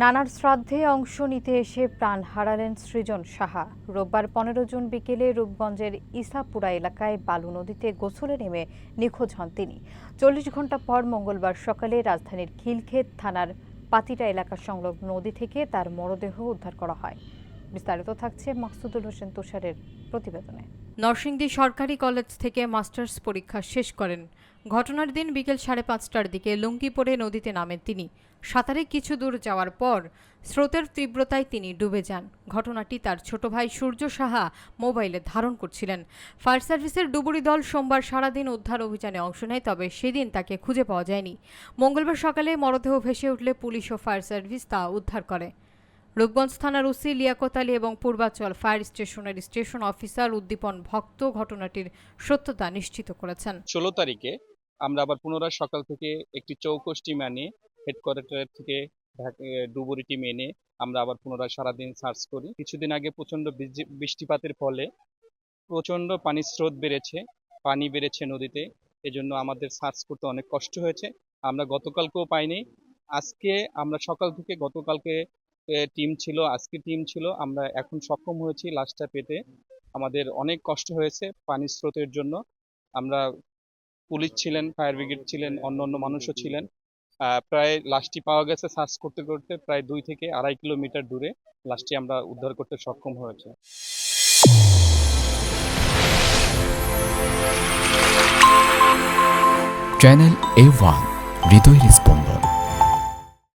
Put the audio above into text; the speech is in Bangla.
নানার শ্রাদ্ধে অংশ নিতে এসে প্রাণ হারালেন সৃজন সাহা। রোববার 15 জুন বিকেলে রূপগঞ্জের ইসাপুরা এলাকায় বালু নদীতে গোসলে নেমে নিখোঁজ হন তিনি। 40 ঘণ্টা পর মঙ্গলবার সকালে রাজধানীর খিলক্ষেত থানার পাতিটা এলাকা সংলগ্ন নদী থেকে তার মরদেহ উদ্ধার করা হয়। বিস্তারিত থাকছে মাকসুদুল হোসেন তুষারের প্রতিবেদনে। নরসিংদী সরকারি কলেজ থেকে মাস্টার্স পরীক্ষা শেষ করেন। ঘটনার দিন বিকেল 5:30টার দিকে লুঙ্গি পরে নদীতে নামেন তিনি। সাঁতারে কিছু দূর যাওয়ার পর স্রোতের তীব্রতায় তিনি ডুবে যান। ঘটনাটি তার ছোট ভাই সূর্য সাহা মোবাইলে ধারণ করছিলেন। ফায়ার সার্ভিসের ডুবুরি দল সোমবার সারাদিন উদ্ধার অভিযানে অংশ নেয়, তবে সেদিন তাকে খুঁজে পাওয়া যায়নি। মঙ্গলবার সকালে মরদেহ ভেসে উঠলে পুলিশ ও ফায়ার সার্ভিস তা উদ্ধার করে। রূপগঞ্জ থানার ওসি লিয়াকত আলী এবং পূর্বাচল ফায়ার স্টেশনের স্টেশন অফিসার উদ্দীপন ভক্ত ঘটনাটির সত্যতা নিশ্চিত করেছেন। 16 তারিখে আমরা আবার পুনরায় সকাল থেকে একটি চৌকস টিম আনি, হেডকোয়ার্টার থেকে ডুবুরি টিম এনে আমরা আবার পুনরায় সারাদিন সার্চ করি। কিছুদিন আগে প্রচন্ড বৃষ্টিপাতের ফলে প্রচন্ড পানির স্রোত পানি বেড়েছে নদীতে, এজন্য আমাদের সার্চ করতে অনেক কষ্ট হয়েছে। আমরা গতকালকেও পাইনি। আজকে আমরা সকাল থেকে গতকালকে টিম ছিল, আজকে টিম ছিল, আমরা এখন সক্ষম হয়েছি লাশটা পেতে। আমাদের অনেক কষ্ট হয়েছে পানির স্রোতের জন্য। আমরা পুলিশ ছিলেন, ফায়ার ব্রিগেড ছিলেন, অন্য মানুষও ছিলেন। প্রায় লাশটি পাওয়া গেছে সার্চ করতে করতে প্রায় 2 থেকে 2.5 কিলোমিটার দূরে লাশটি আমরা উদ্ধার করতে সক্ষম হয়েছে। চ্যানেল A1 হৃদয় রেসপন্স।